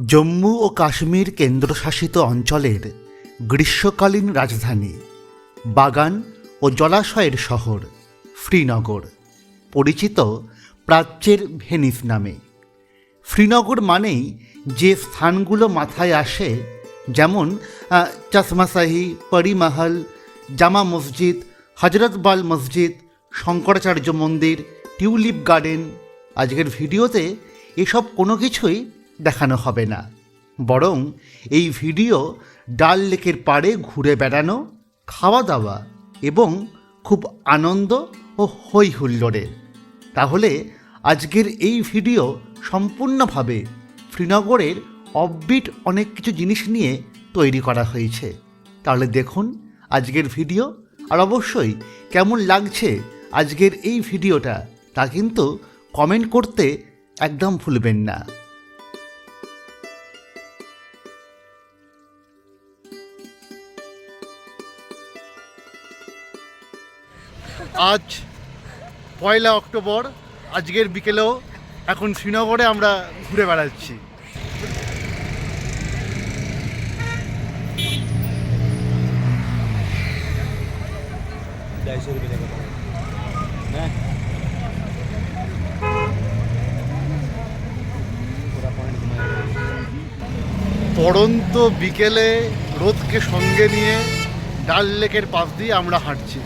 জম্মু ও কাশ্মীর কেন্দ্রশাসিত অঞ্চলের গ্রীষ্মকালীন রাজধানী, বাগান ও জলাশয়ের শহর শ্রীনগর, পরিচিত প্রাচ্যের ভেনিস নামে। শ্রীনগর মানেই যে স্থানগুলো মাথায় আসে, যেমন চশমাশাহি, পরি মহল, জামা মসজিদ, হজরতবাল মসজিদ, শঙ্করাচার্য মন্দির, টিউলিপ গার্ডেন। আজকের ভিডিওতে এসব কোনো কিছুই দেখানো হবে না, বরং এই ভিডিও ডাল লেকের পাড়ে ঘুরে বেড়ানো, খাওয়া দাওয়া এবং খুব আনন্দ ও হই হুল্লোড়ের। তাহলে আজকের এই ভিডিও সম্পূর্ণভাবে শ্রীনগরের অফবিট অনেক কিছু জিনিস নিয়ে তৈরি করা হয়েছে। তাহলে দেখুন আজকের ভিডিও, আর অবশ্যই কেমন লাগছে আজকের এই ভিডিওটা তা কিন্তু কমেন্ট করতে একদম ভুলবেন না। আজ 1 অক্টোবর, আজকের বিকেলেও এখন শ্রীনগরে আমরা ঘুরে বেড়াচ্ছি। পড়ন্ত বিকেলে রোদকে সঙ্গে নিয়ে ডাল লেকের পাশ দিয়ে আমরা হাঁটছি।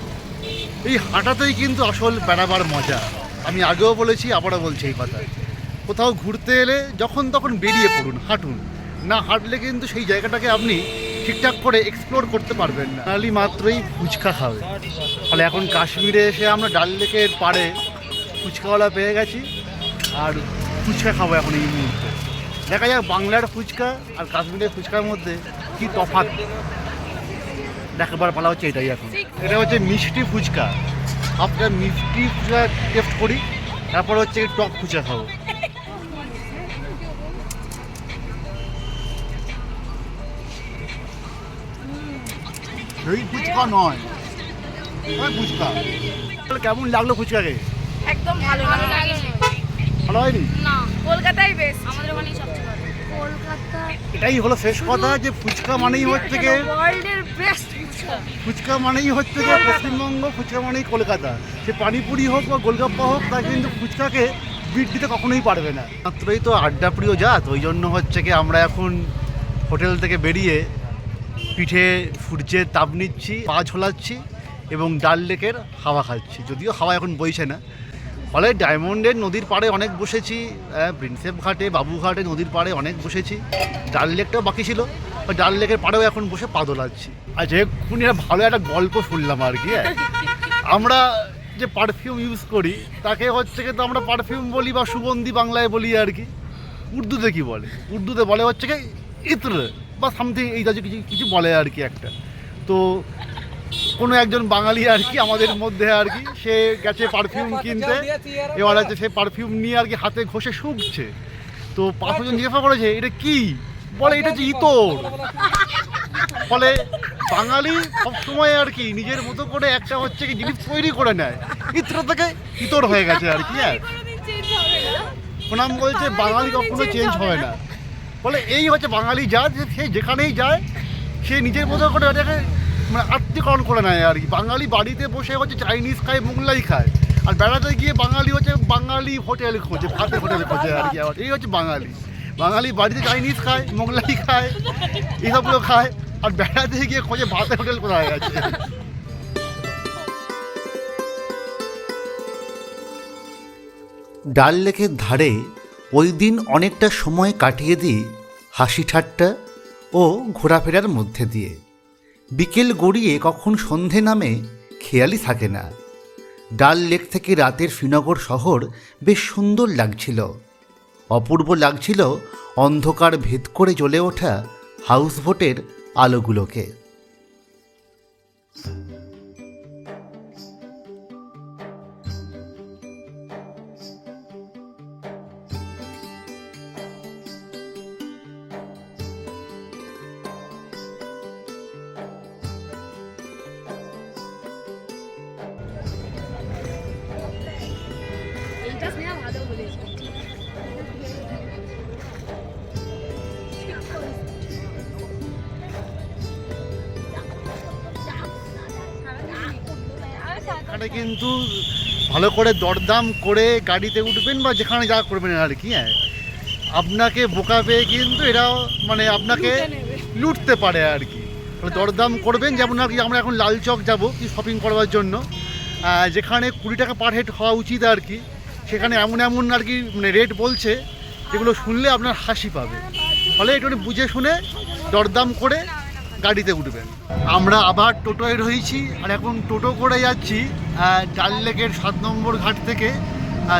এই হাঁটাতেই কিন্তু আসল বেড়াবার মজা। আমি আগেও বলেছি, আবারও বলছি এই কথা। কোথাও ঘুরতে এলে যখন তখন বেরিয়ে পড়ুন, হাঁটুন। না হাঁটলে কিন্তু সেই জায়গাটাকে আপনি ঠিকঠাক করে এক্সপ্লোর করতে পারবেন না। খালি মাত্রই ফুচকা খাবে। ফলে এখন কাশ্মীরে এসে আমরা ডাল লেকের পাড়ে ফুচকাওয়ালা পেয়ে গেছি, আর ফুচকা খাবো এখন এই মুহূর্তে। দেখা যাক বাংলার ফুচকা আর কাশ্মীরের ফুচকার মধ্যে কী তফাৎ দেখাবার পালা হচ্ছে এটাই। এখন এটা হচ্ছে মিষ্টি ফুচকা। আপনার মিষ্টি ফুচকা টেস্ট করি, তারপর হচ্ছে টক ফুচকা খাবো। এই ফুচকা নয়, ফুচকা কেমন লাগলো ফুচকাকে? একদম ভালো লাগেনি। ভালো হয়নি না, কলকাতায় বেস্ট। আমাদের ওখানেই সবচেয়ে ভালো কলকাতা। এটাই হলো শেষ কথা, যে ফুচকা মানেই হচ্ছে গিয়ে ওয়ার্ল্ডের বেস্ট ফুচকা। ফুচকা মানেই হচ্ছে গিয়ে পশ্চিমবঙ্গ, ফুচকা মানেই কলকাতা। সে পানিপুরি হোক বা গোলগাপ্পা হোক, তা কিন্তু ফুচকাকে বিট দিতে কখনোই পারবে না। মাত্রই তো আড্ডা প্রিয় জাত, ওই জন্য হচ্ছে কি আমরা এখন হোটেল থেকে বেরিয়ে পিঠে সূর্যের তাপ নিচ্ছি, পা ঝোলাচ্ছি এবং ডাল লেকের হাওয়া খাচ্ছি। যদিও হাওয়া এখন বইছে না। ফলে ডায়মন্ডের নদীর পাড়ে অনেক বসেছি, প্রিন্সেপ ঘাটে, বাবুঘাটে নদীর পাড়ে অনেক বসেছি। ডাল লেকটাও বাকি ছিল, ডাল লেকের পাড়েও এখন বসে পা দোলাচ্ছি। আর যেক্ষুনি ভালো একটা গল্প শুনলাম আর কি। আমরা যে পারফিউম ইউজ করি তাকে হচ্ছে কি, তো আমরা পারফিউম বলি বা সুগন্ধি বাংলায় বলি আর কি। উর্দুতে কি বলে? উর্দুতে বলে হচ্ছে কি ইত্র বা সামথিং, এই জাতীয় কিছু কিছু বলে আর কি একটা। তো কোনো একজন বাঙালি আর কি আমাদের মধ্যে আর কি, সে গেছে পারফিউম কিনতে। এবার হচ্ছে সে পারফিউম নিয়ে আর কি হাতে ঘষে শুকছে। তো পাঁচজন জিজ্ঞাসা করেছে এটা কি, বলে এটা হচ্ছে ইতর। ফলে বাঙালি সবসময় আর কি নিজের মতো করে একটা হচ্ছে কি জিনিস তৈরি করে নেয়, ইত্র থেকে ইতর হয়ে গেছে আর কি। প্রণাম বলছে বাঙালি কখনো চেঞ্জ হবে না। ফলে এই হচ্ছে বাঙালি জাত, সে যেখানেই যায় সে নিজের মতো করে এটাকে মানে আত্মীকরণ করে নেয় আর কি। বাঙালি বাড়িতে বসে হচ্ছে চাইনিজ খায়, মোগলাই খায়, আর বেড়াতে গিয়ে বাঙালি হচ্ছে বাঙালি হোটেল খোঁজে, ভাতের হোটেল খোঁজে আর কি। এই হচ্ছে বাঙালি। বাঙালি বাড়িতে চাইনিজ খায়, মোগলাই খায়, এইসবগুলো খায়, আর বেড়াতে গিয়ে খোঁজে ভাতের হোটেল কোথায় গেছে। ডাল লেকের ধারে ওই দিন অনেকটা সময় কাটিয়ে দিই হাসি ঠাট্টা ও ঘোরাফেরার মধ্যে দিয়ে। বিকেল গড়িয়ে কখন সন্ধে নামে খেয়ালই থাকে না। ডাল লেক থেকে রাতের শ্রীনগর শহর বেশ সুন্দর লাগছিল। অপূর্ব লাগছিল অন্ধকার ভেদ করে জ্বলে ওঠা হাউসবোটের আলোগুলোকে। এখানে কিন্তু ভালো করে দরদাম করে গাড়িতে উঠবেন বা যেখানে যা করবেন আর কি, হ্যাঁ আপনাকে বোকা পেয়ে কিন্তু এরাও মানে আপনাকে লুটতে পারে আর কি। দরদাম করবেন, যেমন আর কি আমরা এখন লাল চক যাবো কি শপিং করবার জন্য, যেখানে 20 টাকা পার হেড হওয়া উচিত আর কি, সেখানে এমন এমন আর কি মানে রেট বলছে যেগুলো শুনলে আপনার হাসি পাবে। ফলে একটু বুঝে শুনে দরদাম করে গাড়িতে উঠবেন। আমরা আবার টোটোয় রয়েছি, আর এখন টোটো করে যাচ্ছি ডাল লেকের 7 নম্বর ঘাট থেকে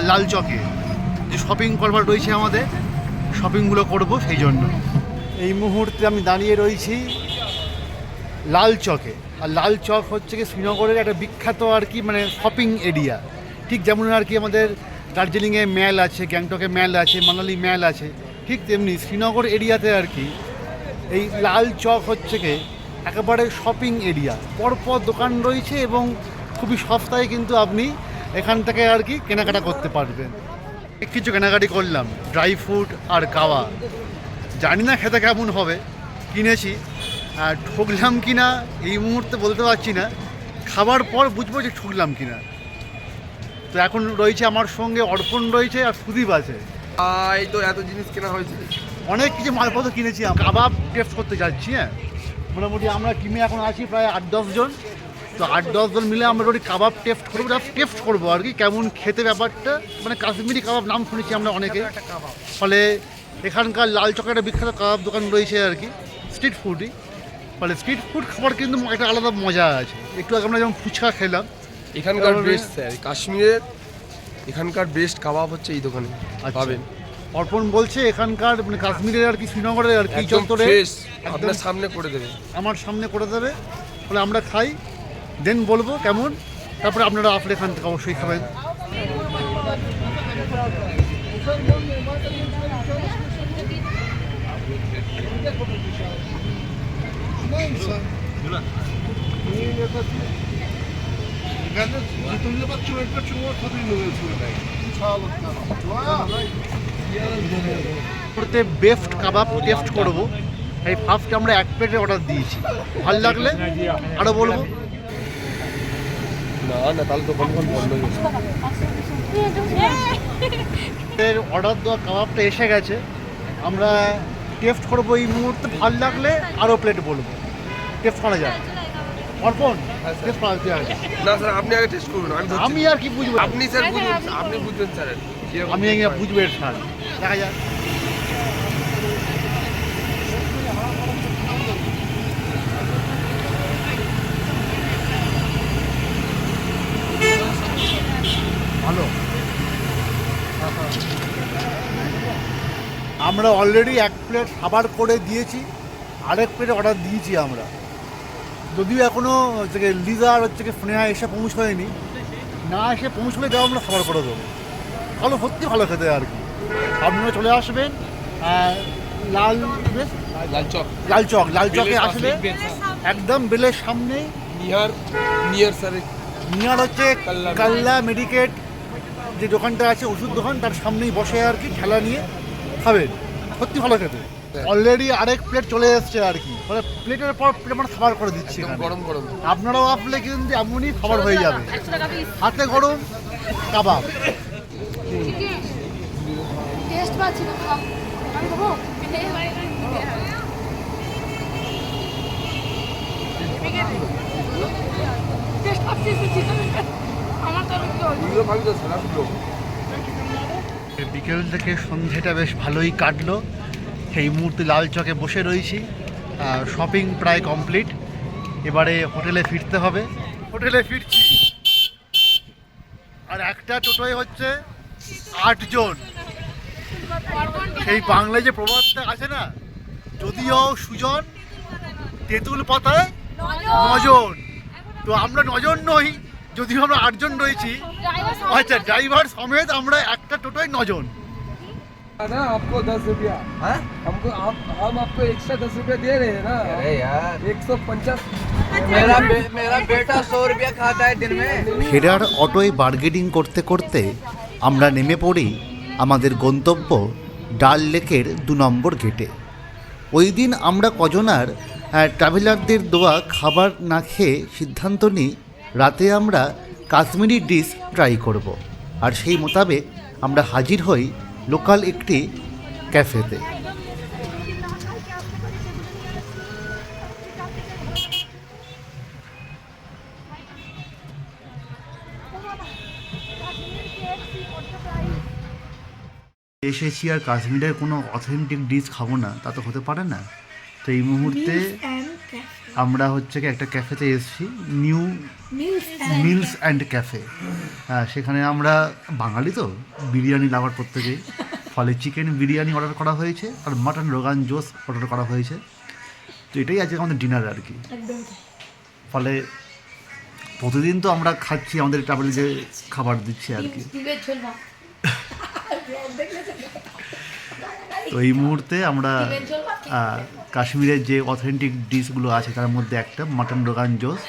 লাল চকে, যে শপিং করবার রয়েছে আমাদের, শপিংগুলো করব সেই জন্য। এই মুহূর্তে আমি দাঁড়িয়ে রয়েছি লাল চকে। আর লাল চক হচ্ছে কি শ্রীনগরের একটা বিখ্যাত আর কি মানে শপিং এরিয়া। ঠিক যেমন আর কি আমাদের দার্জিলিংয়ে ম্যাল আছে, গ্যাংটকে ম্যাল আছে, মানালি ম্যাল আছে, ঠিক তেমনি শ্রীনগর এরিয়াতে আর কি এই লাল চক হচ্ছে কি একেবারে শপিং এরিয়া। পরপর দোকান রয়েছে এবং খুবই সস্তায় কিন্তু আপনি এখান থেকে আর কি কেনাকাটা করতে পারবেন। কিছু কেনাকাটি করলাম, ড্রাই ফ্রুট আর কাওয়া, জানি না খেতে কেমন হবে, কিনেছি। আর ঠকলাম কিনা এই মুহূর্তে বলতে পারছি না, খাবার পর বুঝবো যে ঠকলাম কিনা। তো এখন রয়েছে আমার সঙ্গে অর্পণ রয়েছে আর সুদীপ আছে। এই তো এত জিনিস কেনা হয়েছে, অনেক কিছু মালপত্র কিনেছি। কাবাব টেস্ট করতে যাচ্ছি, হ্যাঁ মোটামুটি আমরা টিমে এখন আছি প্রায় 8-10 জন। তো 8-10 জন মিলে আমরা ওই কাবাব টেস্ট করবো আর কি কেমন খেতে ব্যাপারটা। মানে কাশ্মীরি কাবাব নাম শুনেছি আমরা অনেকে। ফলে এখানকার লাল চকের একটা বিখ্যাত কাবাব দোকান রয়েছে আর কি, স্ট্রিট ফুডই। ফলে স্ট্রিট ফুড খাবার কিন্তু একটা আলাদা মজা আছে। একটু আগে আমরা যেমন ফুচকা খেলাম, এখানকার বেস্ট স্যার কাশ্মীরের, এখানকার বেস্ট কাবাব হচ্ছে এই দোকানে পাবেন। অর্পণ বলছে এখানকার মানে কাশ্মীরের আর কি শ্রীনগরের আর কি একদম চত্বরে ফ্রেশ, আপনার সামনে করে দেবে, আমার সামনে করে দেবে। ফলে আমরা খাই, দেন বলবো কেমন, তারপরে আপনারা আসলে এখান থেকে অবশ্যই খাবেন। বেস্ট কাবাব টেস্ট করবো। এই ফার্স্ট আমরা 1 প্লেটের অর্ডার দিয়েছি, ভালো লাগলে আরও বলবো। না না তাহলে দোকান বন্ধ হয়ে যাবে। অর্ডার দেওয়া কাবাবটা এসে গেছে, আমরা টেস্ট করবো এই মুহূর্তে। ভালো লাগলে আরও প্লেট বলবো, টেস্ট করা যায়। অর্পণ টেস্ট করা যায় না স্যার, আপনি আগে টেস্ট করুন, আমি আর কি বুঝবো। আপনি স্যার বুঝুন, আপনি বুঝবেন স্যার, আমি বুঝবো এর স্যার, দেখা যাক। ভালো, আমরা অলরেডি 1 প্লেট খাবার করে দিয়েছি, আরেক প্লেট অর্ডার দিয়েছি আমরা। যদিও এখনও হচ্ছে লিজা আর হচ্ছে স্নেহা এসে পৌঁছয়নি, না এসে পৌঁছলে দেওয়া আমরা খাবার করে দেবো। ভালো, সত্যি ভালো খেতে আর কি। আপনারা চলে আসবেন লাল চকে আসলে একদম বেলের সামনেই নিয়ার স্যার, নিয়ার হচ্ছে কাল্লা মেডিকেট যে দোকানটা আছে, ওষুধ দোকান, তার সামনেই বসে আর কি ঠেলা নিয়ে খাবেন, সত্যি ভালো খেতে। অলরেডি আরেক প্লেট চলে এসছে আর কি, মানে প্লেটের পর প্লেট আমরা খাবার করে দিচ্ছি। গরম গরম আপনারাও আসলে কিন্তু এমনই খাবার হয়ে যাবে, হাতে গরম কাবাব। টেস্ট পাচ্ছি না, আমি দেবো। টেস্ট পাচ্ছি আমার তো বিকেল থেকে সন্ধেটা বেশ ভালোই কাটলো। সেই মুহূর্তে লাল চকে বসে রয়েছি, শপিং প্রায় কমপ্লিট। এবারে হোটেলে ফিরতে হবে, হোটেলে ফিরছি। আর একটা টোটোয় হচ্ছে 8 জন। সেই বাংলায় যে প্রবাদটা আছে না, যদিও সুজন তেঁতুল পাতায় 9 জন, তো আমরা 9 জন নই, যদিও আমরা 8 জন রয়েছি। আচ্ছা, ড্রাইভার সমেত আমরা একটা টোটোয় 9 জন। ना आपको 10 रुपया, हम आपको एक्स्ट्रा 10 रुपया दे रहे हैं ना। अरे यार 150, मेरा बेटा 100 रुपया खाता है दिन में। ফেরার অটোয় বার্গেনিং করতে করতে আমরা নেমে পড়ি আমাদের গন্তব্য ডাল লেকের 2 নম্বর গেটে। ওই দিন আমরা কজনার ট্রাভেলারদের দেওয়া খাবার না খেয়ে সিদ্ধান্ত নিই রাতে আমরা কাশ্মীরি ডিশ ট্রাই করব। আর সেই মোতাবেক আমরা হাজির হই লোকাল একটি ক্যাফেতে। এসেছি আর কাশ্মীরের কোনো অথেন্টিক ডিশ খাবো না, তা তো হতে পারে না। তো এই মুহূর্তে আমরা হচ্ছে কি একটা ক্যাফেতে এসেছি, নিউ মিলস অ্যান্ড ক্যাফে। হ্যাঁ, সেখানে আমরা বাঙালি তো বিরিয়ানি লাভার প্রত্যেকেই, ফলে চিকেন বিরিয়ানি অর্ডার করা হয়েছে আর মাটন রোগান জোস অর্ডার করা হয়েছে। তো এটাই আজকে আমাদের ডিনার আর কি। ফলে প্রতিদিন তো আমরা খাচ্ছি, আমাদের ট্রাভেলে যে খাবার দিচ্ছে আর কি। তো এই মুহূর্তে আমরা কাশ্মীরের যে অথেন্টিক ডিশগুলো আছে তার মধ্যে একটা মাটন রোগান জোস,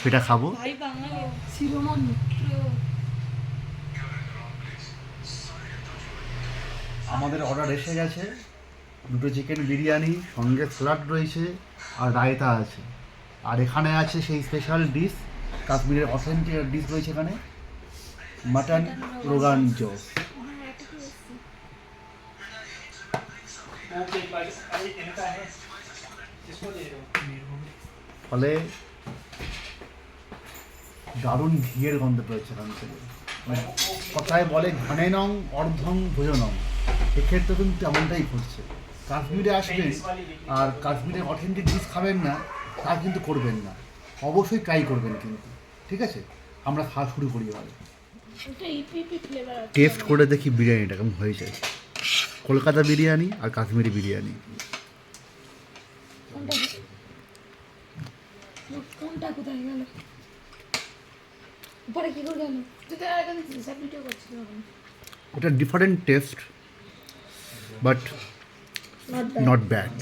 সেটা খাবো। আমাদের অর্ডার এসে গেছে, 2টো চিকেন বিরিয়ানি, সঙ্গে স্যালাড রয়েছে আর রায়তা আছে। আর এখানে আছে সেই স্পেশাল ডিশ, কাশ্মীরের অথেন্টিক ডিশ রয়েছে এখানে, মাটন রোগান জোস। ফলে দারুণ ঘিয়ের গন্ধ পেয়েছে এখান থেকে। মানে কথায় বলে ঘানে নং অর্ধং ভোজনং, সেক্ষেত্রে কিন্তু এমনটাই ঘটছে। কাশ্মীরে আসবেন আর কাশ্মীরের অথেন্টিক ডিশ খাবেন না তা কিন্তু করবেন না, অবশ্যই ট্রাই করবেন কিন্তু, ঠিক আছে? আমরা খাওয়া শুরু করি এবার। টেস্ট করে দেখি বিরিয়ানিটা কেমন হয়েছে, কলকাতা বিরিয়ানি আর কাশ্মীরি বিরিয়ানি। কোনটা কোথায় গেল? পরে কি করে গেল? তুই তো এখন সব ভিডিও করছিস এখন। এটা different taste, but not bad.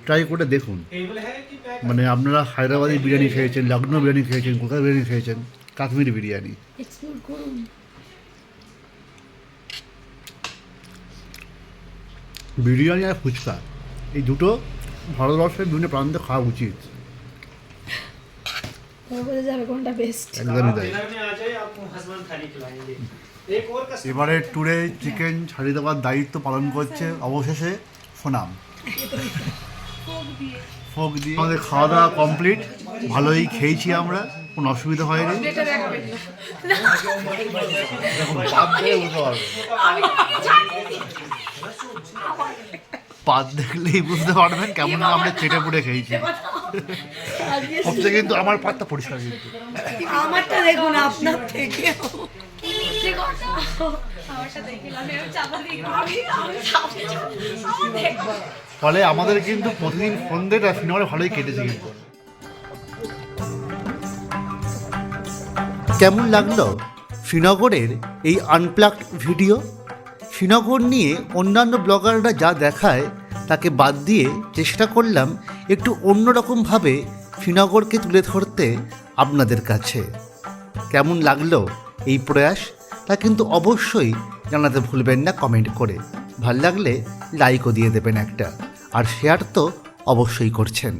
Try করে দেখুন। মানে আপনারা হায়দ্রাবাদি বিরিয়ানি খেয়েছেন, লখনৌ বিরিয়ানি খেয়েছেন, কলকাতা বিরিয়ানি খেয়েছেন, কাশ্মীরি বিরিয়ানি এক্সপ্লোর করুন। বিরিয়ানি আর ফুচকা এই দুটো ভারতবর্ষের বিভিন্ন প্রান্তে খাওয়া উচিত। বোঝা যাবে কোনটা বেস্ট। একদমই তাই। এবারে ট্যুরে চিকেন ছাড়িয়ে দেওয়ার দায়িত্ব পালন করছে অবশেষে সোনাম। ফোক দিয়ে আমাদের খাওয়া দাওয়া কমপ্লিট, ভালোই খেয়েছি আমরা, কোনো অসুবিধা হয়নি। পাত দেখলেই বুঝতে পারবেন কেমন আমরা চেটে পুটে খেয়েছি। সবচেয়ে কিন্তু আমার পাতটা পরিষ্কার, কিন্তু আমারটা দেখুন আপনার থেকে। ফলে আমাদের কিন্তু প্রতিদিন সন্ধ্যেটা সিনেমাটা ভালোই কেটেছে। কিন্তু কেমন লাগলো শ্রীনগরের এই আনপ্লাগড ভিডিও? শ্রীনগর নিয়ে অন্যান্য ব্লগাররা যা দেখায় তাকে বাদ দিয়ে চেষ্টা করলাম একটু অন্যরকমভাবে শ্রীনগরকে তুলে ধরতে আপনাদের কাছে। কেমন লাগলো এই প্রয়াস তা কিন্তু অবশ্যই জানাতে ভুলবেন না কমেন্ট করে। ভাল লাগলে লাইকও দিয়ে দেবেন একটা, আর শেয়ার তো অবশ্যই করছেন।